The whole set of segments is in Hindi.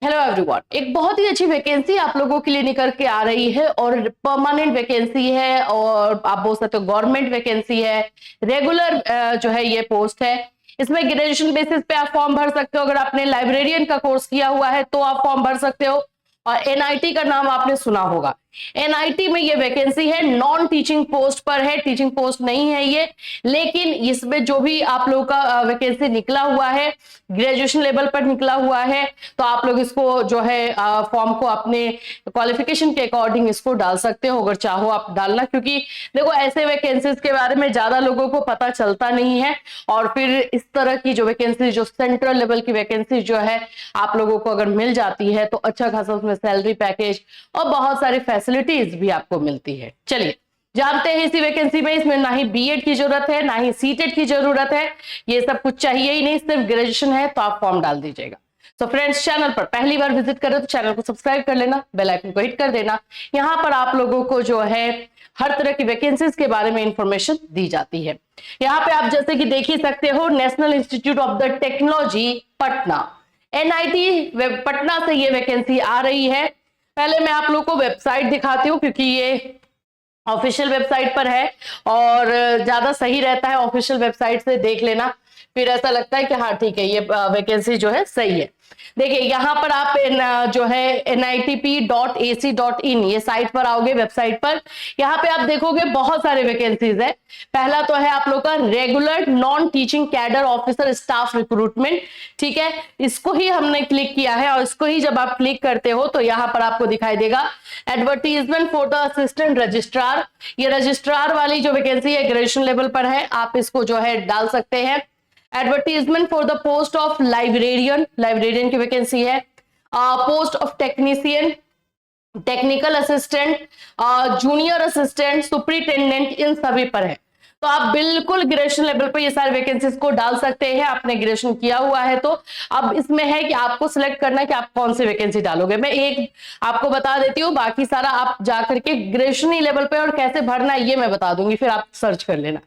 हेलो एवरीवन, एक बहुत ही अच्छी वैकेंसी आप लोगों के लिए निकल के आ रही है और परमानेंट वैकेंसी है और आप बोल सकते हो गवर्नमेंट वैकेंसी है। रेगुलर जो है ये पोस्ट है। इसमें ग्रेजुएशन बेसिस पे आप फॉर्म भर सकते हो। अगर आपने लाइब्रेरियन का कोर्स किया हुआ है तो आप फॉर्म भर सकते हो। और एनआईटी का नाम आपने सुना होगा। एनआईटी में ये वैकेंसी है, नॉन टीचिंग पोस्ट पर है, टीचिंग पोस्ट नहीं है ये। लेकिन इसमें जो भी आप लोगों का वैकेंसी निकला हुआ है, ग्रेजुएशन लेवल पर निकला हुआ है, तो आप लोग इसको जो है फॉर्म को अपने क्वालिफिकेशन के अकॉर्डिंग इसको डाल सकते हो, अगर चाहो आप डालना। क्योंकि देखो, ऐसे वैकेंसीज के बारे में ज्यादा लोगों को पता चलता नहीं है। और फिर इस तरह की जो वैकेंसी, जो सेंट्रल लेवल की वैकेंसी जो है, आप लोगों को अगर मिल जाती है तो अच्छा खासा उसमें सैलरी पैकेज और बहुत सारी फैसिलिटीज भी आपको मिलती है। चलिए जानते हैं इसी वैकेंसी में। इसमें ना ही बीएड की जरूरत है, ना ही सीटेट की जरूरत है, ये सब कुछ चाहिए ही नहीं, सिर्फ ग्रेजुएशन है तो आप फॉर्म डाल दीजिएगा। तो फ्रेंड्स, चैनल पर पहली बार विजिट करें तो चैनल को सब्सक्राइब कर लेना, बेल आइकन को हिट कर देना। यहाँ पर आप लोगों को जो है हर तरह की वैकेंसीज के बारे में इंफॉर्मेशन दी जाती है। यहाँ पे आप जैसे कि देख ही सकते हो, national institute of the technology Patna, NIT Patna से ये वैकेंसी आ रही है। पहले मैं आप लोग को वेबसाइट दिखाती हूँ, क्योंकि ये ऑफिशियल वेबसाइट पर है और ज्यादा सही रहता है ऑफिशियल वेबसाइट से देख लेना। फिर ऐसा लगता है कि हाँ ठीक है, ये वैकेंसी जो है सही है। देखिए यहाँ पर आप जो है nitp.ac.in ये साइट पर आओगे, वेबसाइट पर। यहाँ पे आप देखोगे बहुत सारे वैकेंसीज है। पहला तो है आप लोग का regular non teaching cadre officer staff recruitment. ठीक है, इसको ही हमने क्लिक किया है और इसको ही जब आप क्लिक करते हो तो यहाँ पर आपको दिखाई देगा advertisement for the assistant registrar. ये रजिस्ट्रार वाली जो वैकेंसी है ग्रेजुएशन लेवल पर है, आप इसको जो है डाल सकते हैं। Advertisement for the post of librarian, librarian की वैकेंसी है। Post of technician, technical assistant, junior assistant, superintendent, इन सभी पर है। तो आप बिल्कुल ग्रेजुएशन लेवल पर ये सारे वैकेंसीज को डाल सकते हैं, आपने ग्रेजुएशन किया हुआ है तो। अब इसमें है कि आपको सिलेक्ट करना है कि आप कौन सी वैकेंसी डालोगे। मैं एक आपको बता देती हूँ, बाकी सारा आप जाकर के ग्रेजुएशन लेवल पे और कैसे भरना है ये मैं बता दूंगी, फिर आप सर्च कर लेना।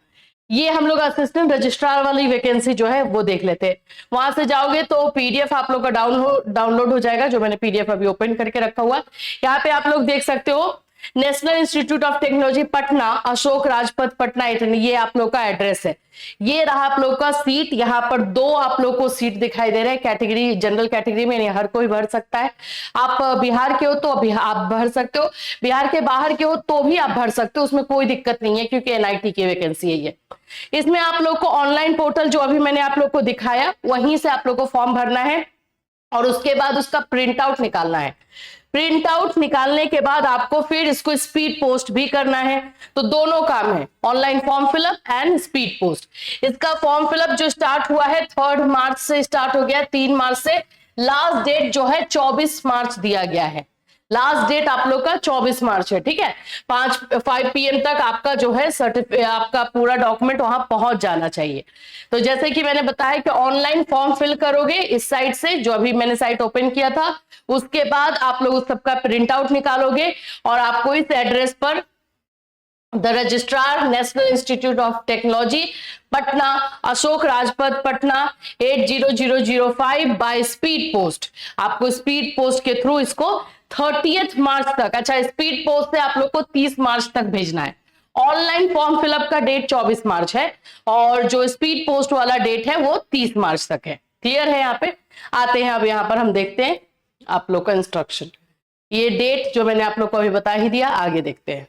ये हम लोग असिस्टेंट रजिस्ट्रार वाली वैकेंसी जो है वो देख लेते हैं। वहां से जाओगे तो पीडीएफ आप लोग का डाउनलोड हो जाएगा, जो मैंने पीडीएफ अभी ओपन करके रखा हुआ है। यहाँ पे आप लोग देख सकते हो, national institute of technology Patna, Ashok Rajpath Patna, ये आप लोग का एड्रेस है। ये रहा आप लोग का सीट। यहाँ पर दो आप लोग को सीट दिखाई दे रहे हैं कैटेगरी, जनरल कैटेगरी में हर कोई भर सकता है। आप बिहार के हो तो आप भर सकते हो, बिहार के बाहर के हो तो भी आप भर सकते हो, उसमें कोई दिक्कत नहीं है, क्योंकि एनआईटी की वैकेंसी है ये। इसमें आप लोग को ऑनलाइन पोर्टल जो अभी मैंने आप लोग को दिखाया, वहीं से आप लोग को फॉर्म भरना है और उसके बाद उसका प्रिंट आउट निकालना है। प्रिंट आउट निकालने के बाद आपको फिर इसको स्पीड पोस्ट भी करना है। तो दोनों काम है, online form fill up and speed post. इसका फॉर्म फिलअप जो स्टार्ट हुआ है 3 मार्च से स्टार्ट हो गया, 3 मार्च से। लास्ट डेट जो है 24 मार्च दिया गया है। लास्ट डेट आप लोग का 24 मार्च है। ठीक है, 5 PM तक आपका जो है आपका पूरा डॉक्यूमेंट वहां पहुंच जाना चाहिए। तो जैसे कि मैंने बताया कि ऑनलाइन फॉर्म फिल करोगे इस साइट से, जो अभी मैंने साइट ओपन किया था। उसके बाद आप लोग उस सबका प्रिंट आउट निकालोगे और आपको इस एड्रेस पर the registrar, national institute of technology Patna, Ashok Rajpath Patna, 80005 by speed post. आपको स्पीड पोस्ट के थ्रू इसको 30 मार्च तक, अच्छा स्पीड पोस्ट से आप लोग को 30 मार्च तक भेजना है। ऑनलाइन फॉर्म फिलअप का डेट 24 मार्च है और जो स्पीड पोस्ट वाला डेट है वो 30 मार्च तक है। क्लियर है? यहाँ पे आते हैं, अब यहाँ पर हम देखते हैं आप लोग का इंस्ट्रक्शन। ये डेट जो मैंने आप लोग को अभी बता ही दिया, आगे देखते हैं।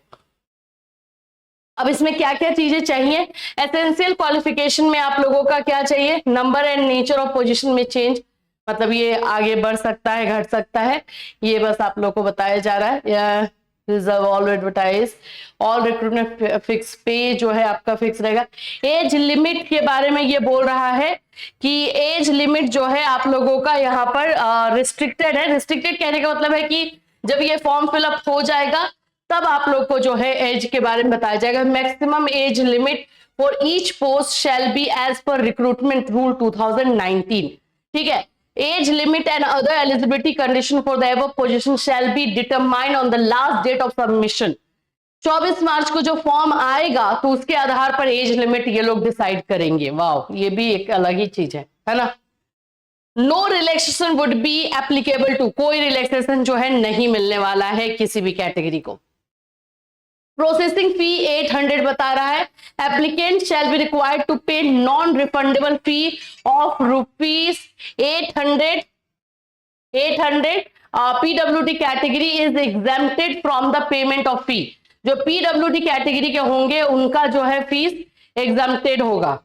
अब इसमें क्या क्या चीजें चाहिए। एसेंशियल क्वालिफिकेशन में आप लोगों का क्या चाहिए, number and nature of position में चेंज, मतलब ये आगे बढ़ सकता है, घट सकता है, ये बस आप लोग को बताया जा रहा है। Reserve all advertise, all recruitment fix पे जो है आपका फिक्स रहेगा। एज लिमिट के बारे में ये बोल रहा है कि एज लिमिट जो है आप लोगों का यहाँ पर रिस्ट्रिक्टेड है। रिस्ट्रिक्टेड कहने का मतलब है कि जब ये फॉर्म फिलअप हो जाएगा तब आप लोग को जो है एज के बारे में बताया जाएगा। Maximum age limit for each post shall be age पर रिक्रूटमेंट रूल 2019। ठीक है, age limit and other eligibility condition for the above position shall be determined on the last date of submission. 24 March को जो फॉर्म आएगा तो उसके आधार पर एज लिमिट ये लोग डिसाइड करेंगे। वाह, ये भी एक अलग ही चीज है ना। No relaxation would be applicable to, कोई रिलैक्सेशन जो है नहीं मिलने वाला है किसी भी कैटेगरी को। प्रोसेसिंग फी 800 बता रहा है। Applicant shall be required to pay non refundable fee of rupees 800। PWD category is exempted from the payment of fee. जो पीडब्ल्यूडी कैटेगरी के होंगे उनका जो है फीस एग्जेम्प्टेड होगा,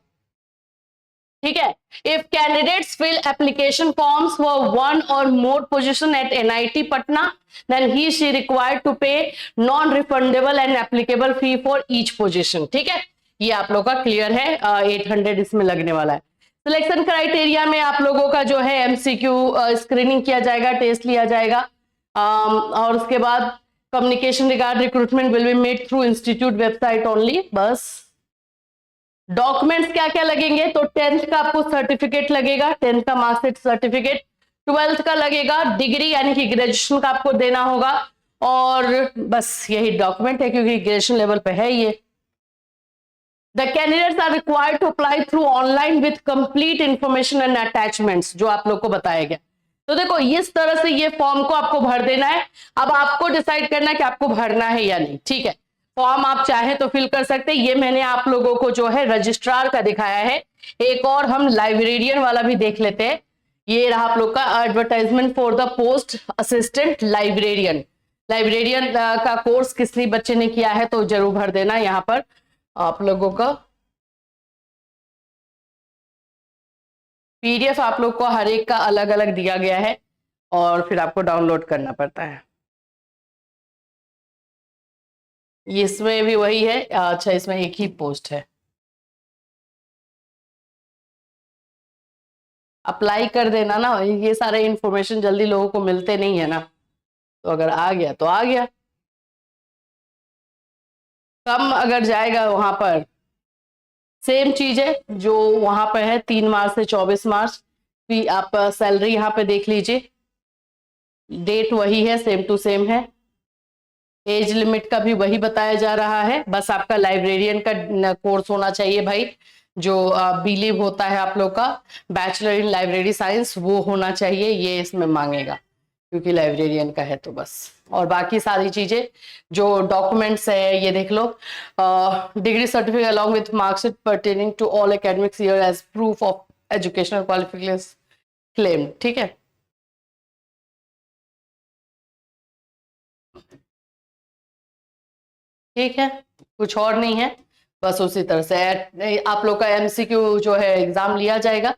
ठीक है। If candidates fill application forms for one और more position at NIT Patna, then he she required to pay non refundable and applicable fee for each position, ठीक है। ये आप लोग का क्लियर है। 800 इसमें लगने वाला है। सिलेक्शन क्राइटेरिया में आप लोगों का जो है एमसीक्यू स्क्रीनिंग किया जाएगा, टेस्ट लिया जाएगा, और उसके बाद communication regard recruitment will be made through institute website only. बस डॉक्यूमेंट्स क्या क्या लगेंगे, तो 10th का आपको सर्टिफिकेट लगेगा, 10th का मार्कशीट सर्टिफिकेट, 12th का लगेगा, डिग्री यानी कि ग्रेजुएशन का आपको देना होगा, और बस यही डॉक्यूमेंट है क्योंकि ग्रेजुएशन लेवल पे है ये। The candidates are required to apply through online with complete information and attachments, जो आप लोग को बताया गया। तो देखो इस तरह से ये फॉर्म को आपको भर देना है। अब आपको डिसाइड करना है कि आपको भरना है या नहीं, ठीक है। फॉर्म आप चाहे तो फिल कर सकते हैं। ये मैंने आप लोगों को जो है रजिस्ट्रार का दिखाया है। एक और हम लाइब्रेरियन वाला भी देख लेते हैं। ये रहा आप लोग का advertisement for the post assistant librarian. Librarian का कोर्स किसी बच्चे ने किया है तो जरूर भर देना। यहाँ पर आप लोगों का पीडीएफ आप लोग को हर एक का अलग अलग दिया गया है और फिर आपको डाउनलोड करना पड़ता है। इसमें भी वही है। अच्छा, इसमें एक ही पोस्ट है। अप्लाई कर देना ना, ये सारे इंफॉर्मेशन जल्दी लोगों को मिलते नहीं है ना, तो अगर आ गया तो आ गया। कम अगर जाएगा वहां पर सेम चीज है जो वहां पर है, 3 मार्च से 24 मार्च भी। आप सैलरी यहाँ पे देख लीजिए, डेट वही है, सेम टू सेम है। एज लिमिट का भी वही बताया जा रहा है। बस आपका लाइब्रेरियन का कोर्स होना चाहिए भाई, जो बिलीव होता है आप लोग का बैचलर इन लाइब्रेरी साइंस, वो होना चाहिए। ये इसमें मांगेगा क्योंकि लाइब्रेरियन का है तो बस। और बाकी सारी चीजें जो डॉक्यूमेंट्स है ये देख लो। Degree certificate along with marksheet pertaining to all academics year age proof of educational qualification claim, ठीक है। ठीक है, कुछ और नहीं है, बस उसी तरह से आप लोग का एमसीक्यू जो है एग्जाम लिया जाएगा।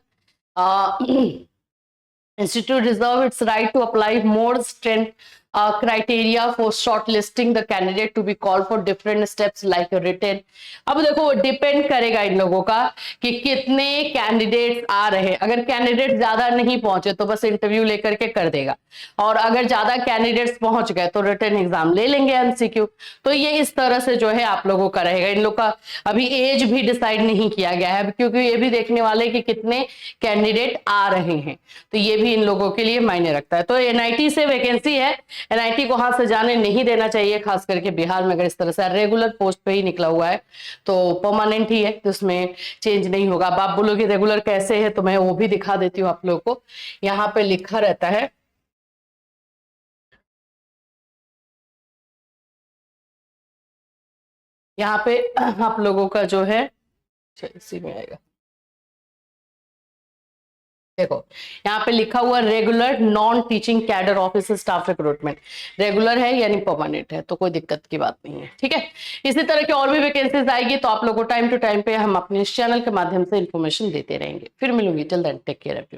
Institute reserve its right to apply more stringent criteria for shortlisting the candidate to be called for different steps like a written। अब देखो डिपेंड करेगा इन लोगों का कि कितने कैंडिडेट्स आ रहे हैं। अगर कैंडिडेट ज्यादा नहीं पहुंचे तो बस इंटरव्यू लेकर के कर देगा, और अगर ज्यादा कैंडिडेट्स पहुंच गए तो रिटन एग्जाम ले लेंगे एमसीक्यू। तो ये इस तरह से जो है आप लोगों का रहेगा। इन लोग का अभी एज भी डिसाइड नहीं किया गया है क्योंकि ये भी देखने वाले कि कितने कैंडिडेट आ रहे हैं, तो ये भी इन लोगों के लिए मायने रखता है। तो एनआईटी से वैकेंसी है, एनआईटी को हाथ से जाने नहीं देना चाहिए, खास करके बिहार में। अगर इस तरह से रेगुलर पोस्ट पे ही निकला हुआ है तो परमानेंट ही है, तो उसमें चेंज नहीं होगा। अब आप बोलोगे रेगुलर कैसे है, तो मैं वो भी दिखा देती हूँ आप लोगों को। यहाँ पे लिखा रहता है, यहाँ पे आप लोगों का जो है इसी में आएगा, देखो यहाँ पे लिखा हुआ regular non teaching cadre office staff recruitment. Regular है यानी परमानेंट है, तो कोई दिक्कत की बात नहीं है, ठीक है। इसी तरह की और भी वैकेंसीज आएगी तो आप लोगों को टाइम टू टाइम पे हम अपने इस चैनल के माध्यम से इंफॉर्मेशन देते रहेंगे। फिर मिलूंगी, till then take care everyone.